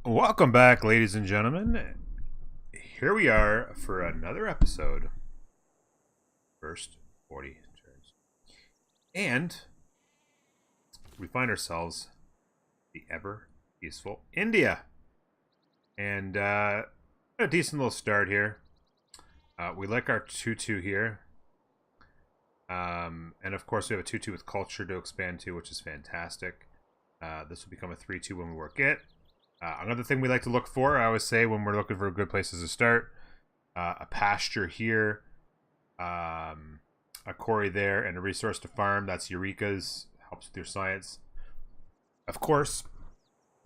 Welcome back, ladies and gentlemen. Here we are for another episode. First 40 turns. And we find ourselves the ever peaceful India. And a decent little start here. We like our 2-2 here. And of course, we have a 2-2 with culture to expand to, which is fantastic. This will become a 3-2 when we work it. Another thing we like to look for, I always say when we're looking for good places to start, a pasture here, a quarry there, and a resource to farm. That's Eureka's, helps with your science, of course,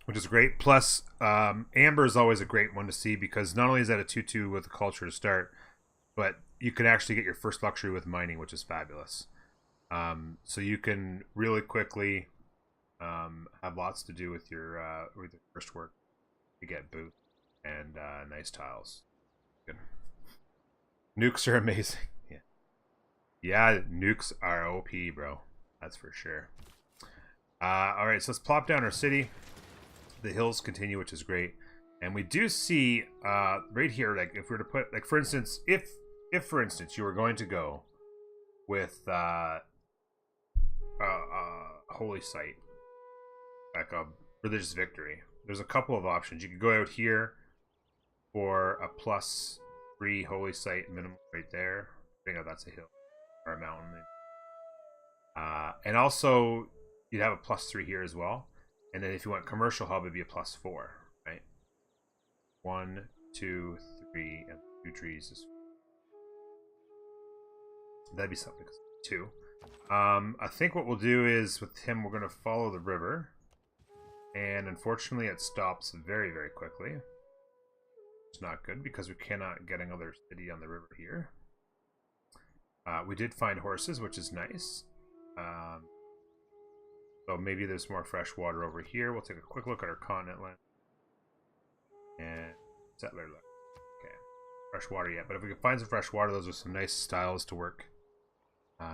which is great. Plus, Amber is always a great one to see because not only is that a 2-2 with a culture to start, but you can actually get your first luxury with mining, which is fabulous. So you can really quickly have lots to do with your first work to get boost and nice tiles. Good. Nukes are amazing. Yeah, nukes are OP, bro. That's for sure. All right, so let's plop down our city. The hills continue, which is great, and we do see right here, like if we were to put, like for instance, if for instance you were going to go with holy site, like a religious victory, there's a couple of options. You could go out here for a +3 holy site minimum right there. I think that's a hill or a mountain. And also you'd have a +3 here as well. And then if you want commercial hub, it'd be a +4, right? 1, 2, 3, and 2 trees is, that'd be something. 2. I think what we'll do is with him, we're gonna follow the river. And unfortunately, it stops very, very quickly. It's not good because we cannot get another city on the river here. We did find horses, which is nice. So maybe there's more fresh water over here. We'll take a quick look at our continent land. And settler land. Okay. Fresh water yet. But if we can find some fresh water, those are some nice styles to work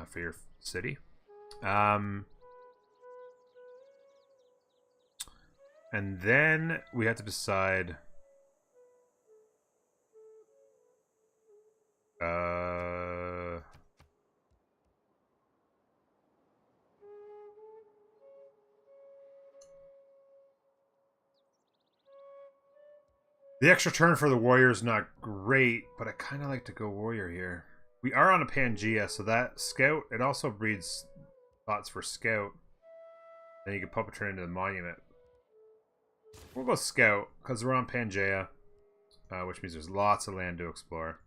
for your city. And then we have to decide the extra turn for the warrior is not great, but I kind of like to go warrior here. We are on a Pangea, so that scout, it also breeds thoughts for scout. Then you can pop a turn into the monument. We'll go scout because we're on Pangea, which means there's lots of land to explore.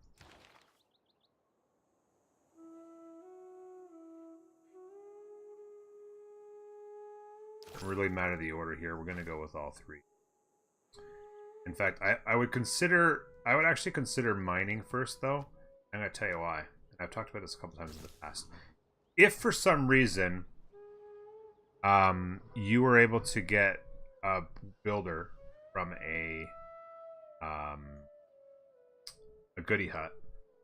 Doesn't really matter the order here. We're going to go with all 3. In fact, I would actually consider mining first, though. I'm going to tell you why. I've talked about this a couple times in the past. If for some reason you were able to get a builder from a goody hut,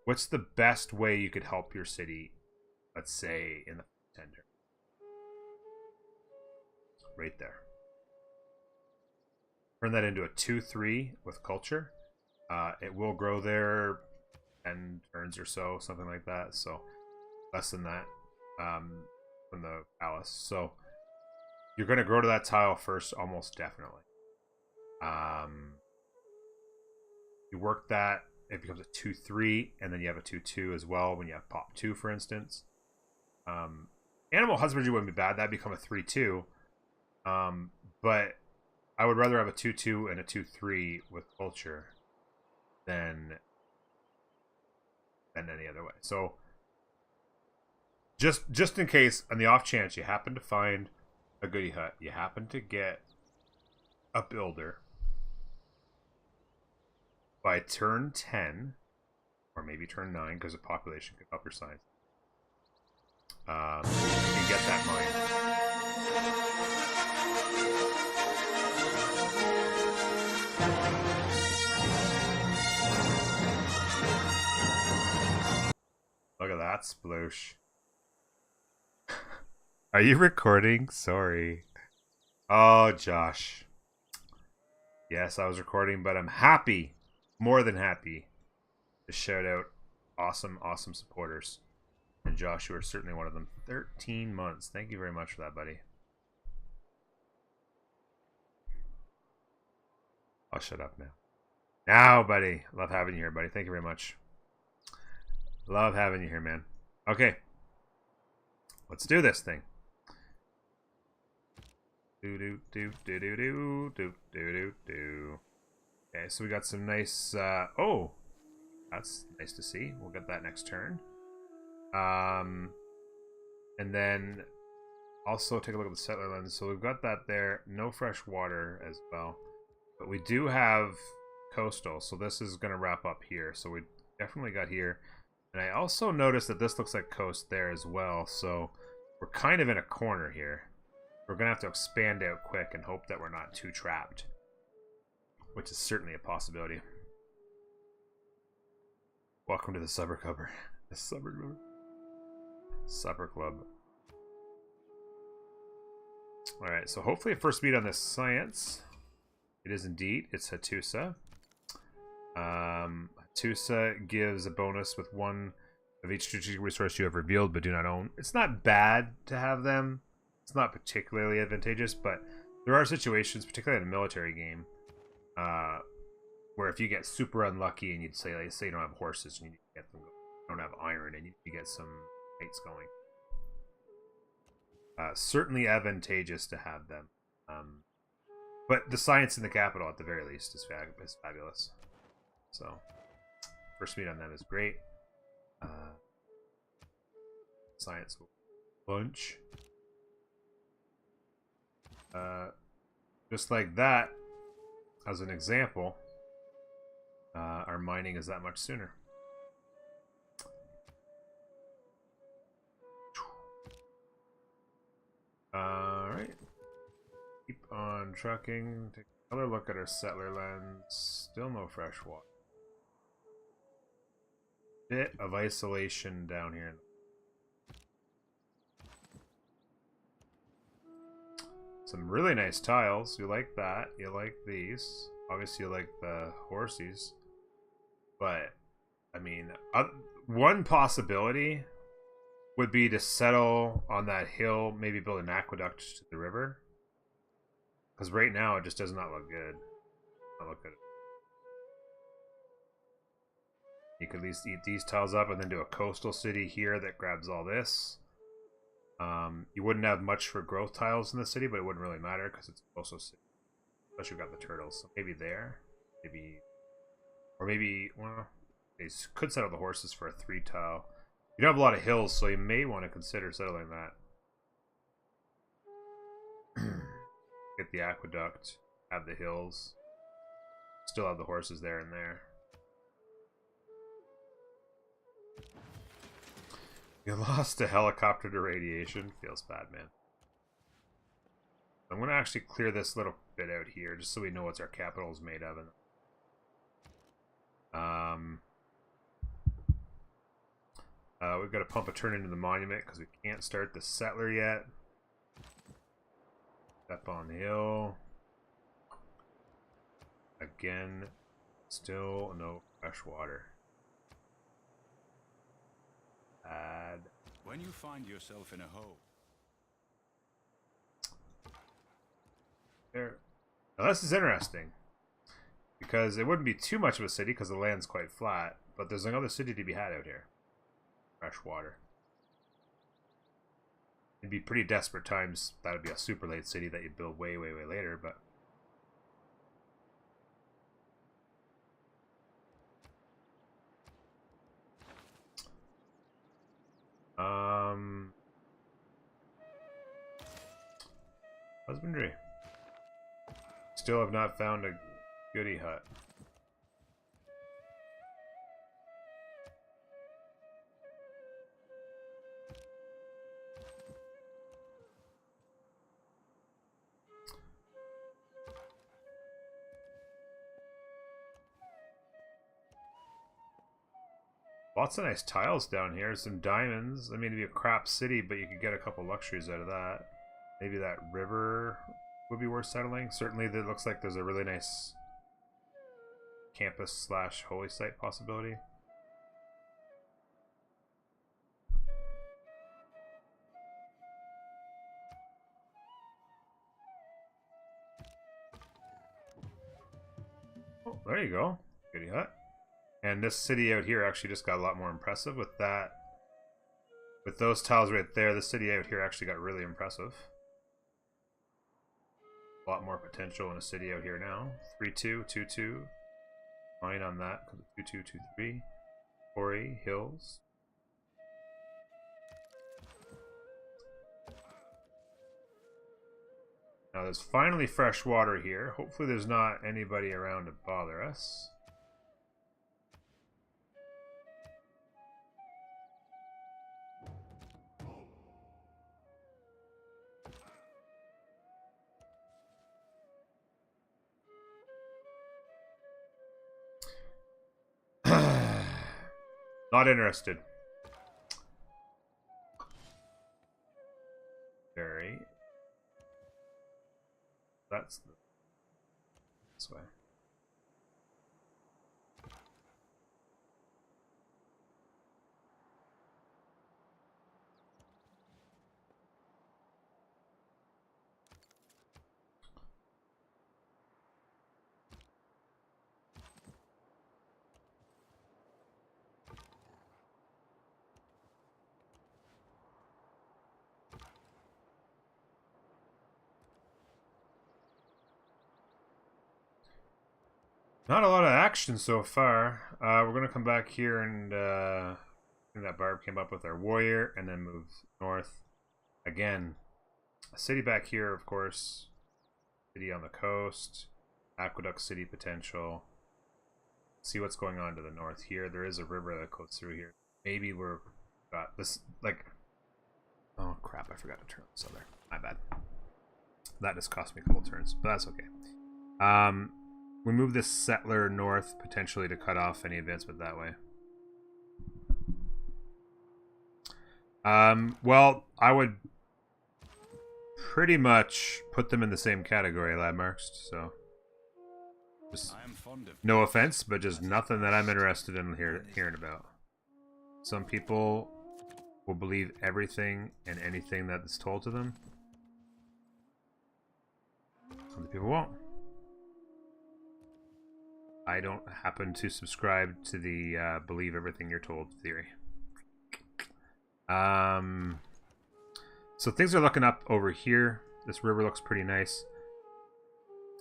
what's the best way you could help your city, let's say in the tender? Right there. Turn that into a 2-3 with culture. It will grow there 10 turns or so, something like that. So less than that from the palace. So you're going to grow to that tile first, almost definitely. You work that, it becomes a 2-3, and then you have a 2-2 as well when you have pop 2, for instance. Animal husbandry wouldn't be bad. That'd become a 3-2. But I would rather have a 2-2 and a 2-3 with culture than any other way. So just in case, on the off chance you happen to find a goody hut, you happen to get a builder by turn 10 or maybe turn 9 because the population could help your science, you can get that mine. Look at that sploosh. Are you recording? Sorry. Oh, Josh. Yes, I was recording, but I'm happy, more than happy, to shout out awesome, awesome supporters. And Josh, you are certainly one of them. 13 months. Thank you very much for that, buddy. I'll shut up now. Now, buddy. Love having you here, buddy. Thank you very much. Love having you here, man. Okay. Let's do this thing. Do. Okay, so we got some nice oh, that's nice to see. We'll get that next turn. And then also take a look at the settler lens. So we've got that there. No fresh water as well, but we do have coastal, so this is going to wrap up here. So we definitely got here, and I also noticed that this looks like coast there as well. So we're kind of in a corner here. We're going to have to expand out quick and hope that we're not too trapped, which is certainly a possibility. Welcome to the Supper Club. The Supper Club. Supper Club. Alright, so hopefully a first beat on this science. It is indeed. It's Hattusa. Hattusa gives a bonus with one of each strategic resource you have revealed but do not own. It's not bad to have them. It's not particularly advantageous, but there are situations, particularly in a military game, where if you get super unlucky and you'd say, like, say you don't have horses and you get them, don't have iron and you get some fights going. Certainly advantageous to have them. But the science in the capital, at the very least, is fabulous. So, first meet on them is great. Science bunch. Just like that, as an example, our mining is that much sooner. Alright. Keep on trucking. Take another look at our settler lens. Still no fresh water. Bit of isolation down here. Some really nice tiles. You like that. You like these. Obviously you like the horsies. But, I mean, one possibility would be to settle on that hill, maybe build an aqueduct to the river. Because right now it just does not look good. Not look good. You could at least eat these tiles up and then do a coastal city here that grabs all this. You wouldn't have much for growth tiles in the city, but it wouldn't really matter because it's a coastal city. Especially we've got the turtles. So maybe there. Maybe. Or maybe, well, they could settle the horses for a 3 tile. You don't have a lot of hills, so you may want to consider settling that. Get the aqueduct, have the hills, still have the horses there and there. You lost a helicopter to radiation. Feels bad, man. I'm going to actually clear this little bit out here, just so we know what our capital is made of. We've got to pump a turn into the monument because we can't start the settler yet. Step on the hill. Again, still no fresh water. Add. When you find yourself in a hole. There. Now this is interesting. Because it wouldn't be too much of a city because the land's quite flat. But there's another city to be had out here. Fresh water. It'd be pretty desperate times. That would be a super late city that you'd build way, way, way later, but husbandry. Still have not found a goodie hut. Lots of nice tiles down here. Some diamonds. I mean, it'd be a crap city, but you could get a couple luxuries out of that. Maybe that river would be worth settling. Certainly, it looks like there's a really nice campus slash holy site possibility. Oh, there you go. Goody hut. And this city out here actually just got a lot more impressive with that. With those tiles right there, the city out here actually got really impressive. A lot more potential in a city out here now. 3-2, 2-2. Fine on that. 2-2, 2-3. Quarry, hills. Now there's finally fresh water here. Hopefully there's not anybody around to bother us. Not interested. Very. That's this way. Not a lot of action so far. We're going to come back here and I think that Barb came up with our warrior and then move north. Again, a city back here, of course. City on the coast. Aqueduct city potential. See what's going on to the north here. There is a river that goes through here. Maybe we're got this, like... Oh crap, I forgot to turn this other. My bad. That just cost me a couple turns, but that's okay. We move this settler north, potentially to cut off any advancement that way. Well, I would pretty much put them in the same category, landmarks, so... Just, no offense, but just nothing that I'm interested in hearing about. Some people will believe everything and anything that is told to them. Other people won't. I don't happen to subscribe to the believe everything you're told theory. So things are looking up over here. This river looks pretty nice.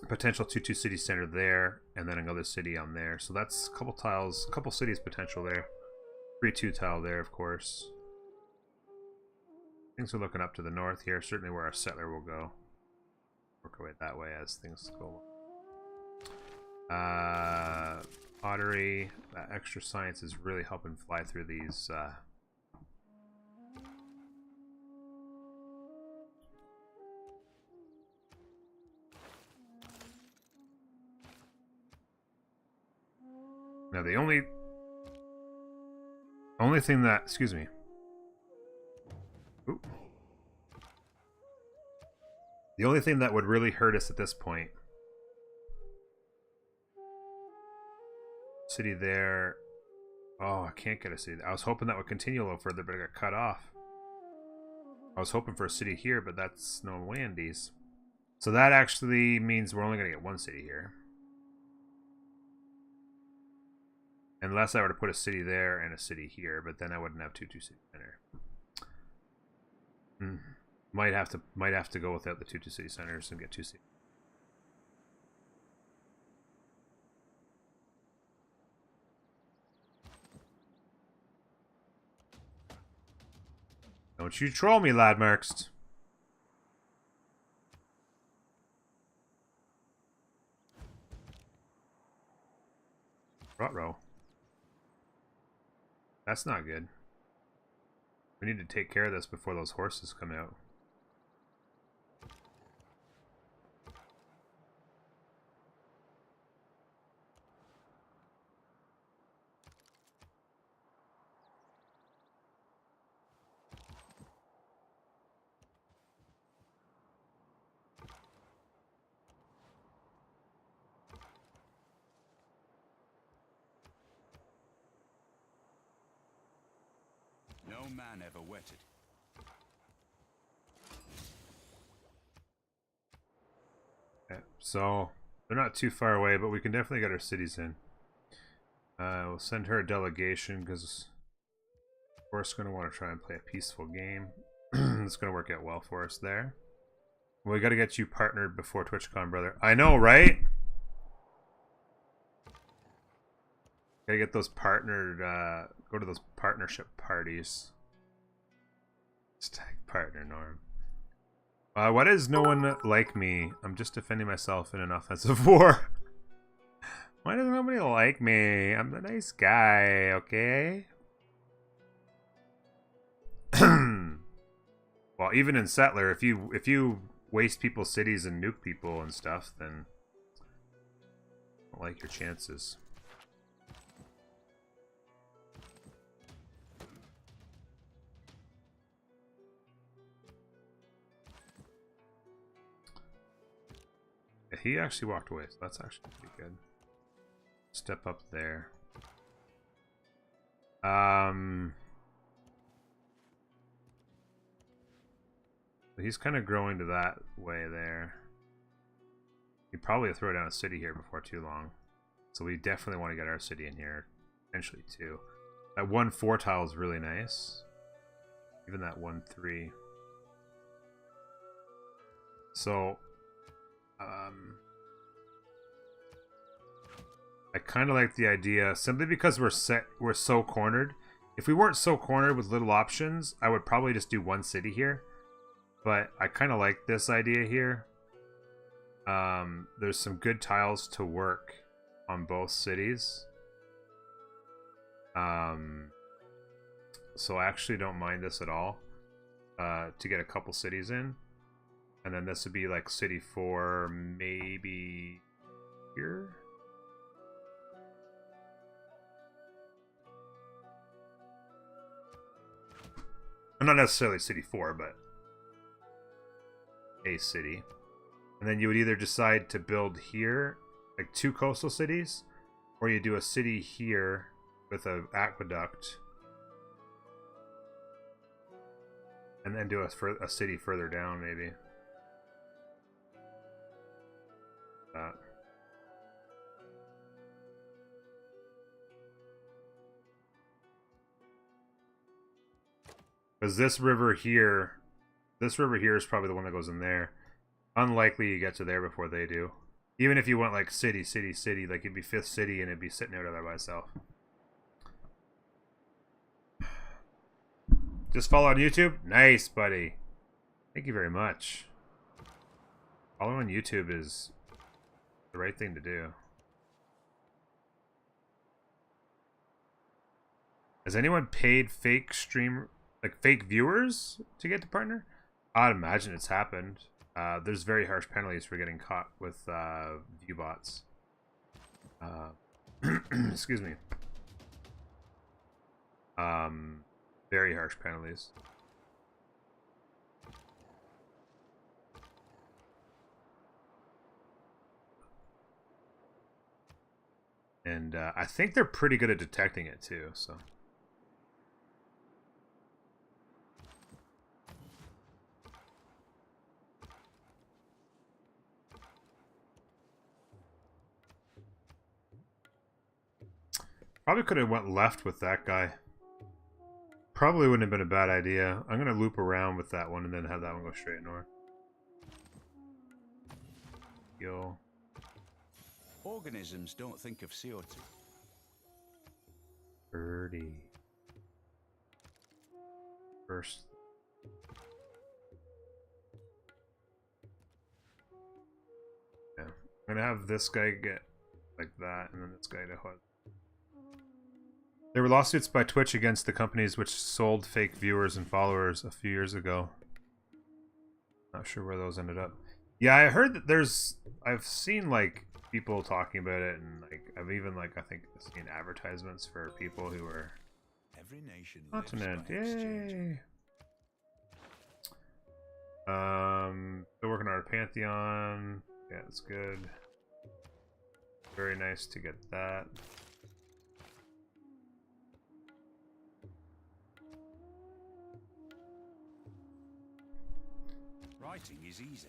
Potential 2-2 city center there, and then another city on there. So that's a couple tiles, a couple cities potential there. 3-2 tile there, of course. Things are looking up to the north here, certainly where our settler will go. Work our way that way as things go. Pottery, that extra science is really helping fly through these now the only thing that, excuse me, the only thing that would really hurt us at this point, city there. Oh, I can't get a city. I was hoping that would continue a little further, but it got cut off. I was hoping for a city here, but that's no landies. So that actually means we're only going to get one city here. Unless I were to put a city there and a city here, but then I wouldn't have 2-2 city center. Might have to go without the 2-2 city centers and get 2 cities. Don't you troll me, landmarks. Ruh-roh. That's not good. We need to take care of this before those horses come out. man ever wetted. Okay, so they're not too far away, but we can definitely get our cities in. We'll send her a delegation because we're going to want to try and play a peaceful game. It's going to work out well for us there. We got to get you partnered before TwitchCon, brother. I know, right? Gotta get those partnered, go to those partnership parties. Stag partner, Norm. Why does no one like me? I'm just defending myself in an offensive war. Why does nobody like me? I'm the nice guy, okay? Well, even in Settler, if you waste people's cities and nuke people and stuff, then I don't like your chances. He actually walked away, so that's actually pretty good. Step up there. He's kind of growing to that way there. He'd probably throw down a city here before too long. So we definitely want to get our city in here. Potentially too. That 1-4 tile is really nice. Even that 1-3. So I kind of like the idea simply because we're so cornered. If we weren't so cornered with little options, I would probably just do one city here. But I kind of like this idea here. There's some good tiles to work on both cities. So I actually don't mind this at all. To get a couple cities in. And then this would be like city 4, maybe here. Not necessarily city 4, but a city. And then you would either decide to build here, like 2 coastal cities, or you do a city here with an aqueduct, and then do a city further down, maybe. Because this river here is probably the one that goes in there. Unlikely you get to there before they do. Even if you went like city, like it'd be 5th city and it'd be sitting out there by itself. Just follow on YouTube? Nice, buddy. Thank you very much. Following on YouTube is the right thing to do. Has anyone paid fake viewers to get to partner? I'd imagine it's happened. There's very harsh penalties for getting caught with view bots. Excuse me. Very harsh penalties. And I think they're pretty good at detecting it too, so. Probably could have went left with that guy. Probably wouldn't have been a bad idea. I'm going to loop around with that one and then have that one go straight north. Yo. Organisms don't think of CO2. Birdie. First. Yeah. I'm going to have this guy get like that and then this guy to hook. There were lawsuits by Twitch against the companies which sold fake viewers and followers a few years ago. Not sure where those ended up. Yeah, I heard that I've seen like people talking about it, and like I've even like I think seen advertisements for people who are every nation continent. Yay! Still working on our Pantheon. Yeah, it's good. Very nice to get that. Writing is easy.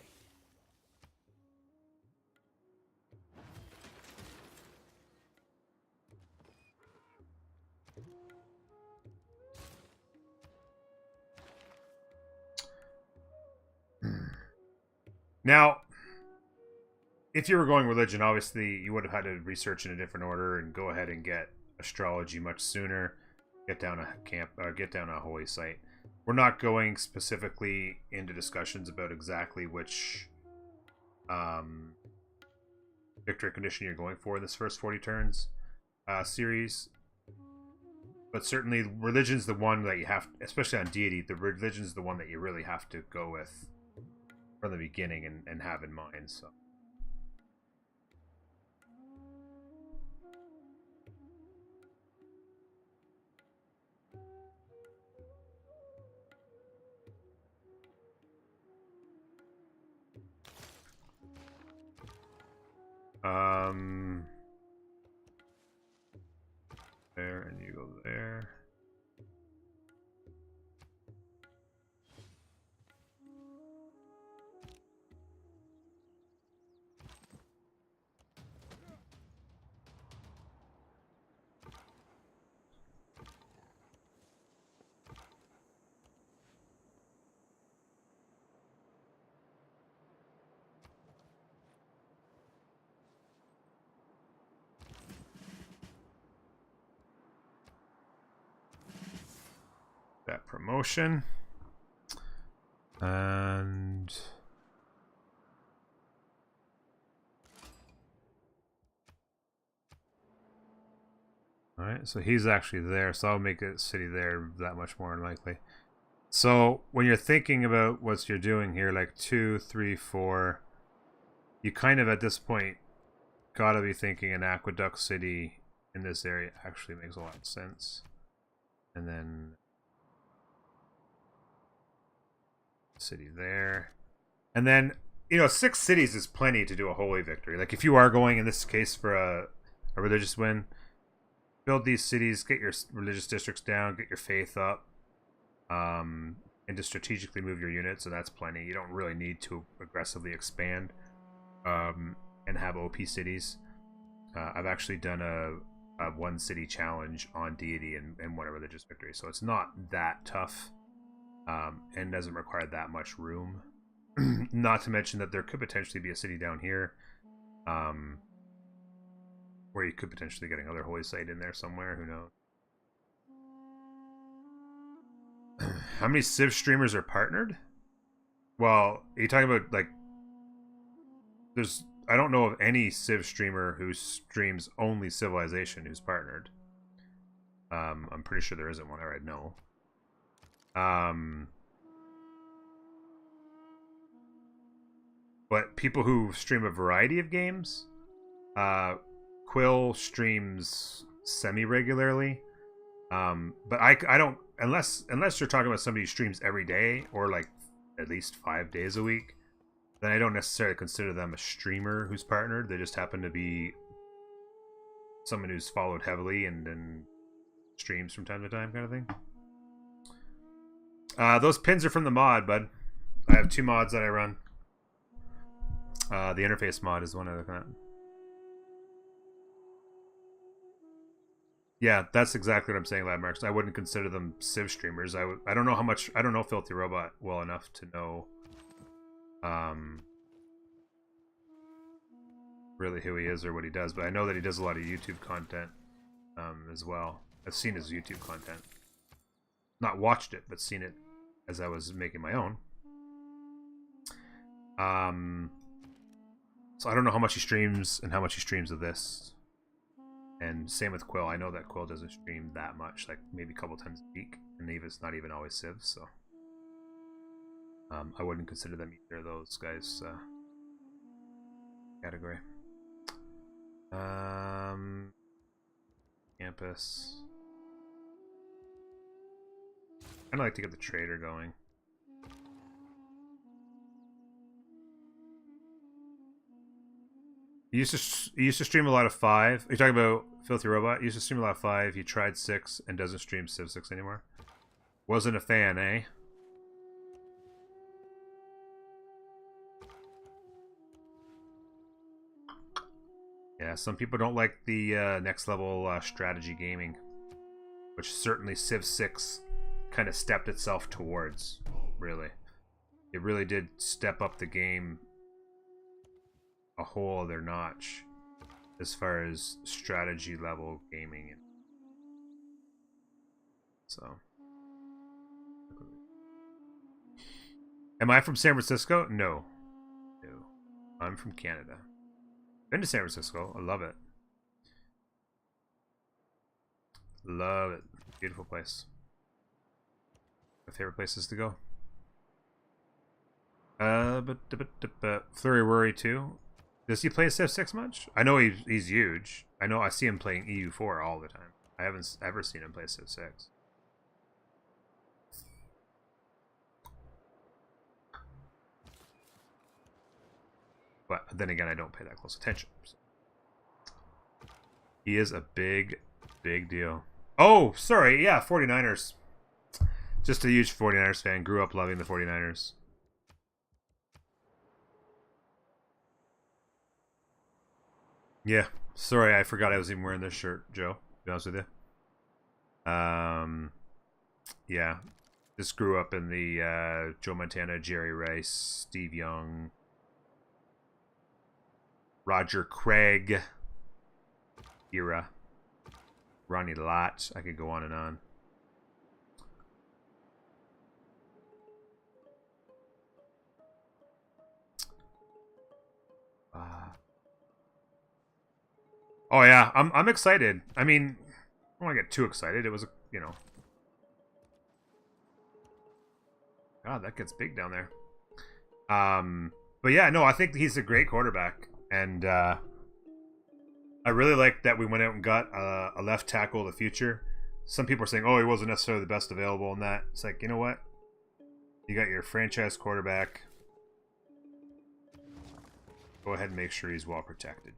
Now, if you were going religion, obviously you would have had to research in a different order and go ahead and get astrology much sooner. Get down a camp, get down a holy site. We're not going specifically into discussions about exactly which victory condition you're going for in this first 40 turns series. But certainly, religion's the one that you have, especially on deity, the religion's the one that you really have to go with from the beginning and have in mind. So. There, and you go there. That promotion. And alright, so he's actually there, so I'll make a city there that much more unlikely. So when you're thinking about what you're doing here, like 2, 3, 4, you kind of at this point gotta be thinking an aqueduct city in this area actually makes a lot of sense. And then city there. And then, you know, 6 cities is plenty to do a holy victory. Like if you are going in this case for a religious win, build these cities, get your religious districts down, get your faith up, and to strategically move your units, so that's plenty. You don't really need to aggressively expand and have OP cities. I've actually done a 1 city challenge on deity and won a religious victory, so it's not that tough. And doesn't require that much room. Not to mention that there could potentially be a city down here where you could potentially get another holy site in there somewhere, who knows. How many Civ streamers are partnered? Well, are you talking about, like, I don't know of any Civ streamer who streams only Civilization who's partnered. I'm pretty sure there isn't one I know. But people who stream a variety of games, Quill streams semi-regularly. But I don't, unless you're talking about somebody who streams every day or like at least 5 days a week, then I don't necessarily consider them a streamer who's partnered. They just happen to be someone who's followed heavily and then streams from time to time, kind of thing. Those pins are from the mod, bud. I have 2 mods that I run. The interface mod is one I look at. Yeah, that's exactly what I'm saying, Labmarks. I wouldn't consider them Civ streamers. I don't know how much. I don't know Filthy Robot well enough to know really who he is or what he does, but I know that he does a lot of YouTube content as well. I've seen his YouTube content. Not watched it, but seen it as I was making my own. So I don't know how much he streams and how much he streams of this. And same with Quill. I know that Quill doesn't stream that much, like maybe a couple times a week, and it's not even always Civ, so I wouldn't consider them either of those guys category. Campus. I'd like to get the trader going. You used to stream a lot of 5. Are you talking about Filthy Robot? You used to stream a lot of 5. You tried 6 and doesn't stream Civ 6 anymore. Wasn't a fan, eh? Yeah, some people don't like the next level strategy gaming, which certainly Civ VI kind of stepped itself towards, really. It really did step up the game a whole other notch as far as strategy level gaming. So, am I from San Francisco? No. No. I'm from Canada. Been to San Francisco. I love it. Love it. Beautiful place. My favorite places to go. Flurry Worry too. Does he play Civ 6 much? I know he's huge. I see him playing EU4 all the time. I haven't ever seen him play Civ 6. But then again, I don't pay that close attention. So. He is a big, big deal. Oh, sorry. Yeah, 49ers. Just a huge 49ers fan. Grew up loving the 49ers. Yeah. Sorry, I forgot I was even wearing this shirt, Joe. To be honest with you. Yeah. Just grew up in the Joe Montana, Jerry Rice, Steve Young, Roger Craig era. Ronnie Lott. I could go on and on. Oh yeah, I'm excited. I mean, I don't want to get too excited. It was, you know. God, that gets big down there. But yeah, no, I think he's a great quarterback, and I really like that we went out and got a left tackle of the future. Some people are saying, oh, he wasn't necessarily the best available in that. It's like, you know what? You got your franchise quarterback. Go ahead and make sure he's well protected.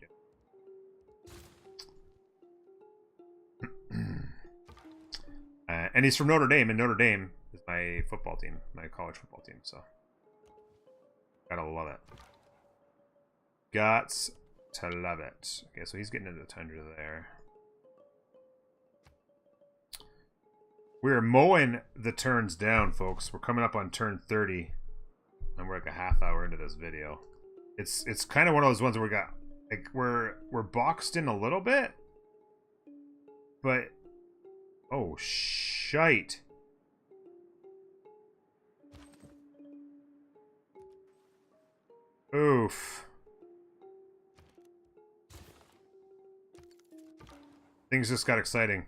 And he's from Notre Dame, and Notre Dame is my football team, my college football team, so gotta love it. Got to love it. Okay, so he's getting into the tundra there. We're mowing the turns down, folks. We're coming up on turn 30, and we're like a half hour into this video. It's kind of one of those ones where we're boxed in a little bit, but oh shite. Oof. Things just got exciting.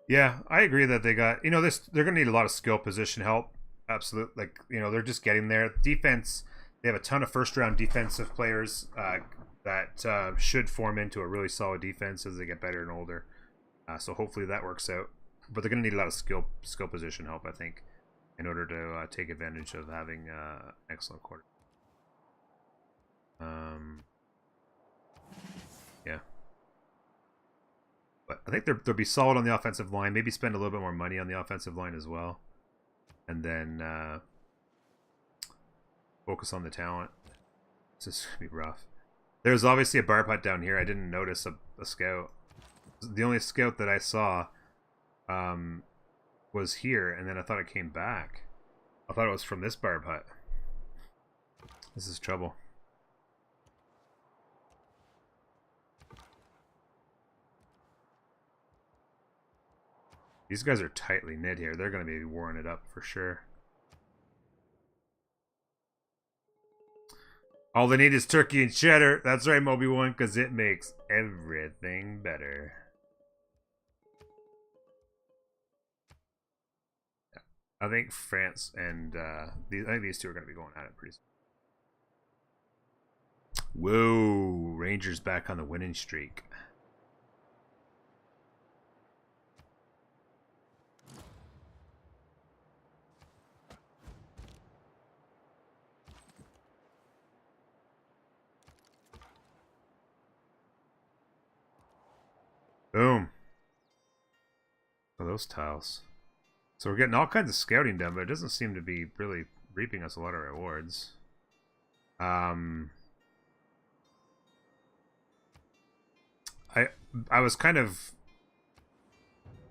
Yeah, I agree that they got, you know, they're going to need a lot of skill position help. Absolutely. Like, you know, they're just getting there. Defense, they have a ton of first-round defensive players that should form into a really solid defense as they get better and older. So hopefully that works out. But they're going to need a lot of skill position help, I think, in order to take advantage of having excellent quarterback. Yeah. But I think they'll be solid on the offensive line. Maybe spend a little bit more money on the offensive line as well. And then focus on the talent. This is going to be rough. There's obviously a bar putt down here. I didn't notice a scout. The only scout that I saw was here, and then I thought it came back. I thought it was from this bar putt. This is trouble. These guys are tightly knit here. They're going to be warring it up for sure. All they need is turkey and cheddar. That's right, Moby1, because it makes everything better. I think France and I think these two are going to be going at it pretty soon. Whoa, Rangers back on the winning streak. Boom. Oh, those tiles. So we're getting all kinds of scouting done, but it doesn't seem to be really reaping us a lot of rewards. Um, I was kind of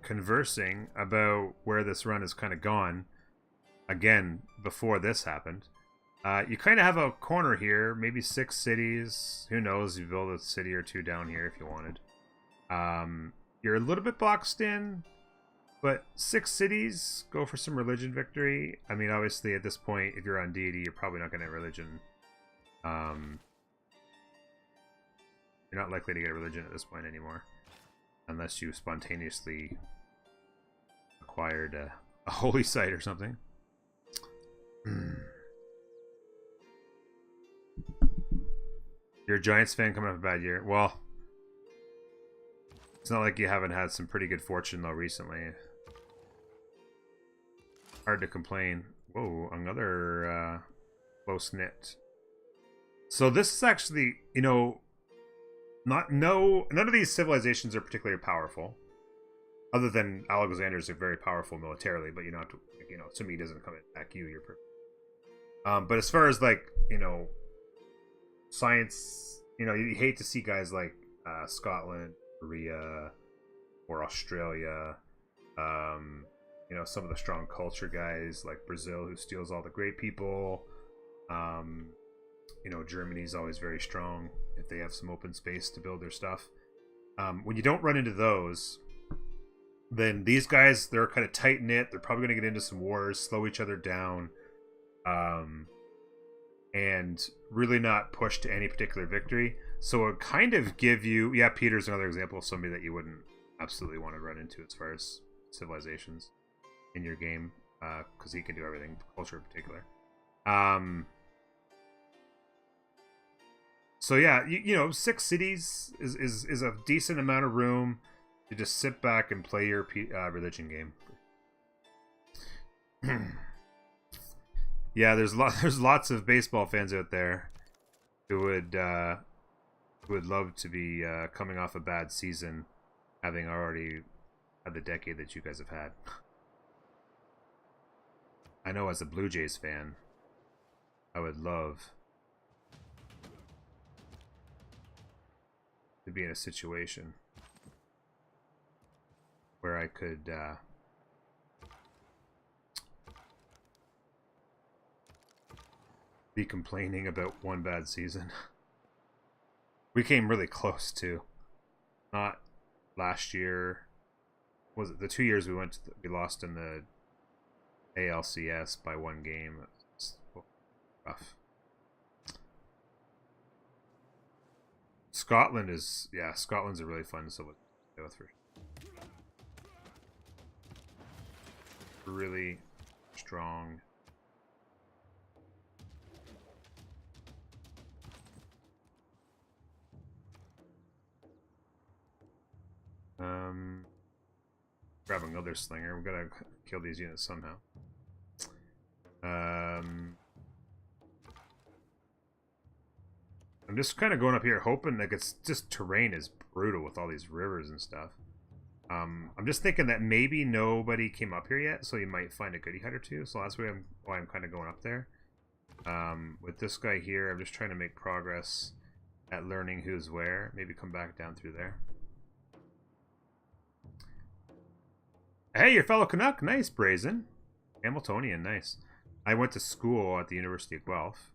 conversing about where this run has kind of gone again before this happened. You kind of have a corner here, maybe 6 cities. Who knows? You build a city or 2 down here if you wanted. You're a little bit boxed in, but 6 cities, go for some religion victory. I mean, obviously at this point, if you're on deity, you're probably not going to get religion. You're not likely to get religion at this point anymore, unless you spontaneously acquired a holy site or something. You're a Giants fan coming off a bad year. Well, it's not like you haven't had some pretty good fortune though recently. Hard to complain. Whoa, another close knit. So this is actually, you know, none of these civilizations are particularly powerful, other than Alexander's are very powerful militarily. But you don't have to, you know, assuming he doesn't come and attack you, you're perfect. But as far as like, you know, science, you know, you hate to see guys like Scotland, Korea, or Australia. You know, some of the strong culture guys like Brazil, who steals all the great people. You know, Germany's always very strong if they have some open space to build their stuff. When you don't run into those, then these guys, they're kind of tight knit. They're probably going to get into some wars, slow each other down, and really not push to any particular victory. So it kind of give you, yeah, Peter's another example of somebody that you wouldn't absolutely want to run into as far as civilizations in your game, because he can do everything, culture in particular. So yeah, you know, 6 cities is a decent amount of room to just sit back and play your religion game. Yeah, there's lots of baseball fans out there who would love to be coming off a bad season, having already had the decade that you guys have had. I know as a Blue Jays fan, I would love to be in a situation where I could be complaining about one bad season. We came really close to. Not last year. Was it the 2 years we went to we lost in the ALCS by 1 game? It's rough. Scotland is, yeah, Scotland's a really fun to play with for really strong. Grab another slinger. We gotta kill these units somehow. I'm just kind of going up here hoping, like, it's just terrain is brutal with all these rivers and stuff. I'm just thinking that maybe nobody came up here yet, so you might find a goody hut or two. So that's why I'm kind of going up there. With this guy here, I'm just trying to make progress at learning who's where. Maybe come back down through there. Hey, your fellow Canuck. Nice, Brazen. Hamiltonian, nice. I went to school at the University of Guelph.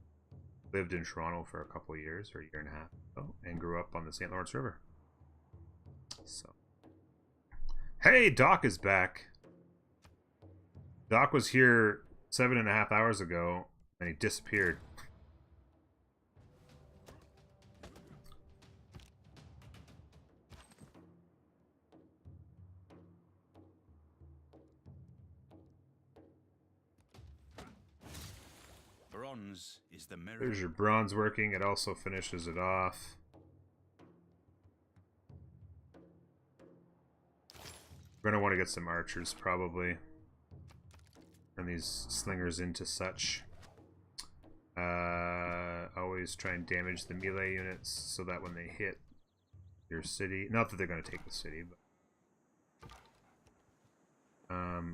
Lived in Toronto for a couple of years, or a year and a half ago, and grew up on the St. Lawrence River. So, hey, Doc is back. Doc was here 7.5 hours ago, and he disappeared. Bronze is the mirror. There's your bronze working. It also finishes it off. We're going to want to get some archers, probably. And these slingers into such. Always try and damage the melee units so that when they hit your city... Not that they're going to take the city, but...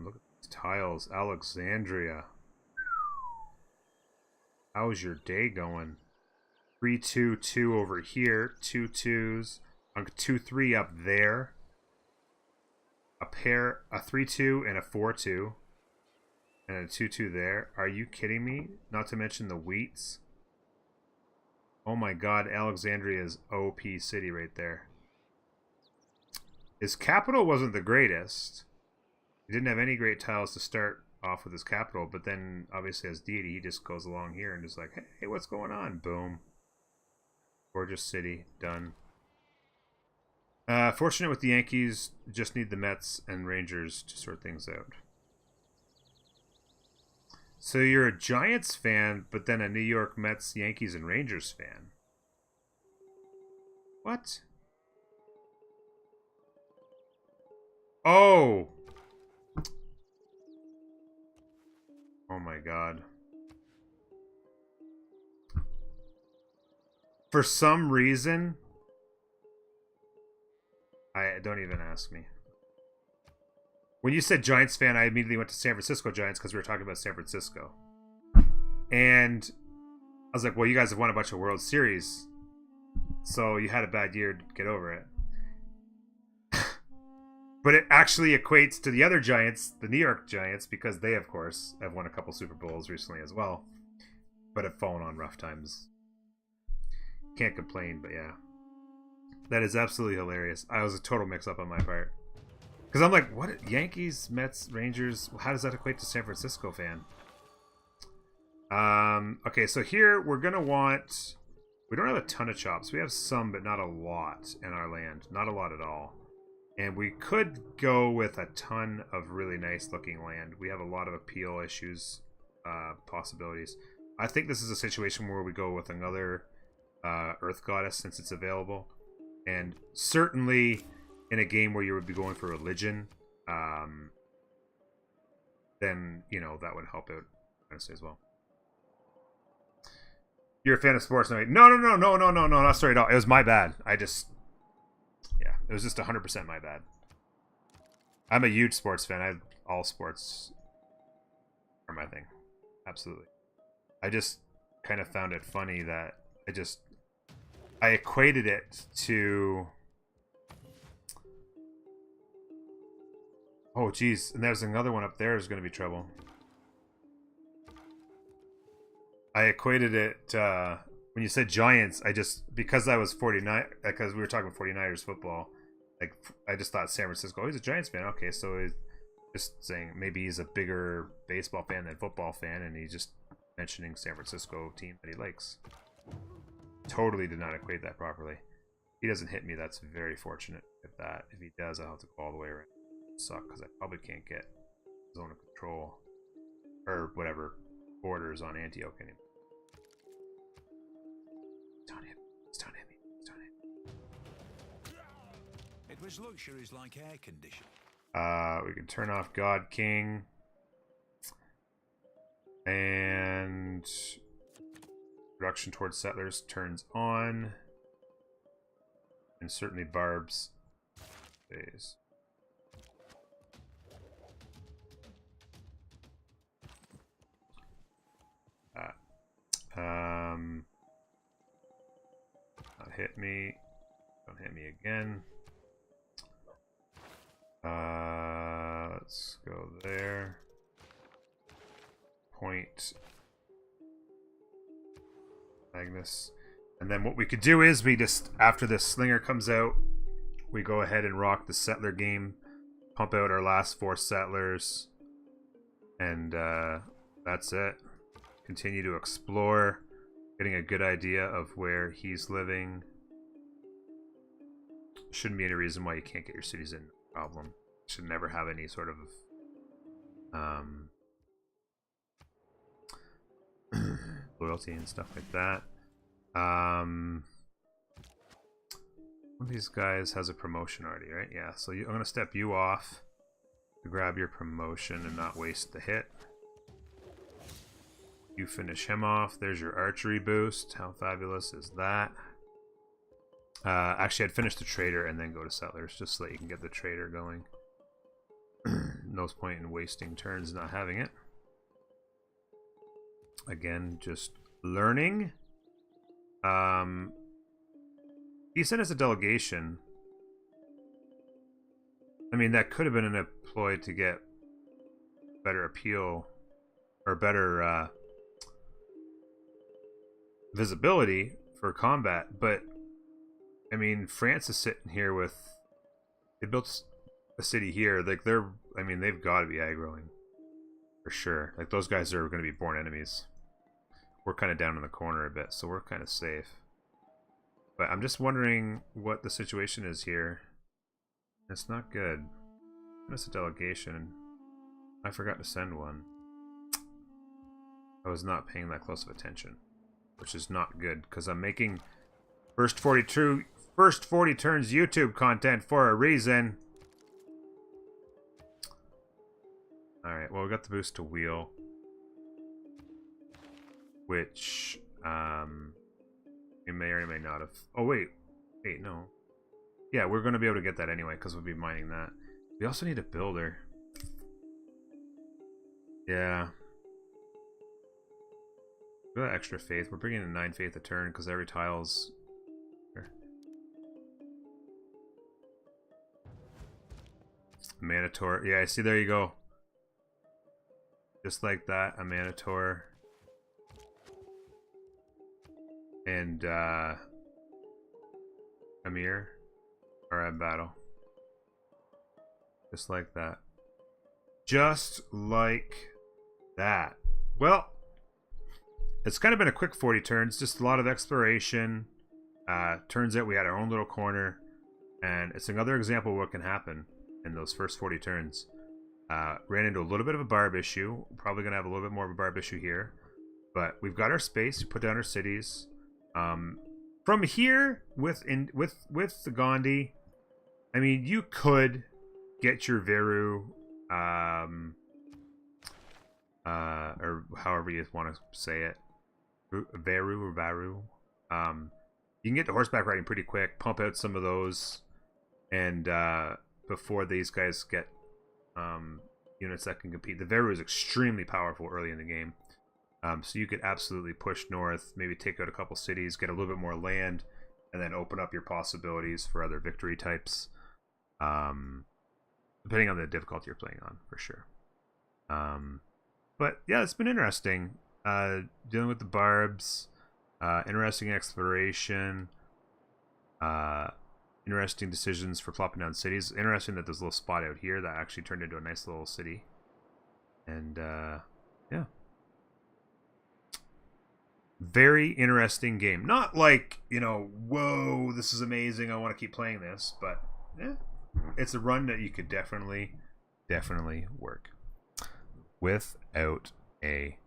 Look at these tiles. Alexandria. How's your day going? 3-2-2 over here. 2-2s. 2-3 up there. A pair, a 3-2 and a 4-2. And a 2-2 there. Are you kidding me? Not to mention the wheats. Oh my god, Alexandria's OP city right there. His capital wasn't the greatest. He didn't have any great tiles to start off with his capital, but then obviously as deity he just goes along here and just like, hey, what's going on? Boom. Gorgeous city, done. Fortunate with the Yankees, just need the Mets and Rangers to sort things out. So you're a Giants fan, but then a New York Mets, Yankees, and Rangers fan. What? Oh! Oh my god. For some reason... don't even ask me. When you said Giants fan, I immediately went to San Francisco Giants because we were talking about San Francisco. And I was like, well, you guys have won a bunch of World Series. So you had a bad year to get over it. But it actually equates to the other Giants, the New York Giants, because they, of course, have won a couple Super Bowls recently as well. But have fallen on rough times. Can't complain, but yeah. That is absolutely hilarious. I was a total mix-up on my part. Because I'm like, what? Yankees, Mets, Rangers? How does that equate to San Francisco fan? Okay, so here we're going to want... We don't have a ton of chops. We have some, but not a lot in our land. Not a lot at all. And we could go with a ton of really nice looking land. We have a lot of appeal issues, possibilities. I think this is a situation where we go with another Earth Goddess since it's available. And certainly in a game where you would be going for religion, then, you know, that would help out, honestly, as well. You're a fan of sports? No, not sorry at all. It was my bad. Yeah, it was just 100% my bad. I'm a huge sports fan. All sports are my thing. Absolutely. I just kind of found it funny that I equated it to... Oh, geez. And there's another one up there is going to be trouble. I equated it... when you said Giants, because I was 49... Because we were talking 49ers football, like, I just thought San Francisco... Oh, he's a Giants fan. Okay, so he's just saying maybe he's a bigger baseball fan than football fan, and he's just mentioning San Francisco team that he likes. Totally did not equate that properly. If he doesn't hit me, that's very fortunate. If he does, I'll have to go all the way around. Suck, because I probably can't get zone of control or whatever borders on Antioch anymore. Don't hit me. It was luxuries like air conditioning. We can turn off God King. And production towards settlers turns on. And certainly Barb's stays. Not hit me. Don't hit me again. Let's go there. Point Magnus. And then what we could do is we just, after this slinger comes out, we go ahead and rock the settler game, pump out our last 4 settlers, and that's it. Continue to explore, getting a good idea of where he's living. Shouldn't be any reason why you can't get your cities in. No problem. Should never have any sort of loyalty and stuff like that. One of these guys has a promotion already, right? Yeah, so I'm going to step you off to grab your promotion and not waste the hit. You finish him off. There's your archery boost. How fabulous is that? Actually, I'd finish the trader and then go to settlers just so that you can get the trader going. No point in wasting turns not having it. Again, just learning. He sent us a delegation. I mean, that could have been an ploy to get better appeal or better visibility for combat, but I mean, France is sitting here with, they built a city here, like I mean, they've got to be aggroing for sure. Like, those guys are going to be born enemies. We're kind of down in the corner a bit, so we're kind of safe. But I'm just wondering what the situation is here. It's not good. That's a delegation. I forgot to send one. I was not paying that close of attention, which is not good, because I'm making first 40 turns YouTube content for a reason. Alright, well, we got the boost to wheel, which we may or may not have. Oh, wait, no. Yeah, we're going to be able to get that anyway, because we'll be mining that. We also need a builder. Yeah. We got extra faith. We're bringing in 9 faith a turn, because every tile's... Manator. Yeah, I see, there you go. Just like that, a Manator. And, Amir are at battle. Just like that. Just like that. Well, it's kind of been a quick 40 turns, just a lot of exploration. Turns out we had our own little corner, and it's another example of what can happen in those first 40 turns. Ran into a little bit of a barb issue. Probably going to have a little bit more of a barb issue here. But we've got our space, put down our cities. From here, with the Ghandi, I mean, you could get your Veru, or however you want to say it, Veru or Varu. You can get the horseback riding pretty quick, pump out some of those, and before these guys get units that can compete. The Veru is extremely powerful early in the game. So you could absolutely push north, maybe take out a couple cities, get a little bit more land, and then open up your possibilities for other victory types. Depending on the difficulty you're playing on, for sure. But yeah, it's been interesting. Dealing with the barbs, interesting exploration, interesting decisions for plopping down cities. Interesting that there's a little spot out here that actually turned into a nice little city. And yeah. Very interesting game. Not like, you know, whoa, this is amazing, I want to keep playing this, but yeah, it's a run that you could definitely work without a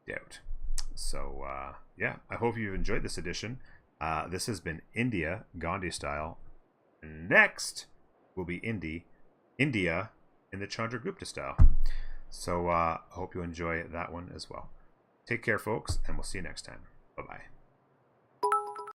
doubt. So yeah, I hope you've enjoyed this edition. This has been India Ghandi style. Next will be India in the Chandragupta style. So I hope you enjoy that one as well. Take care, folks, and we'll see you next time. Bye-bye.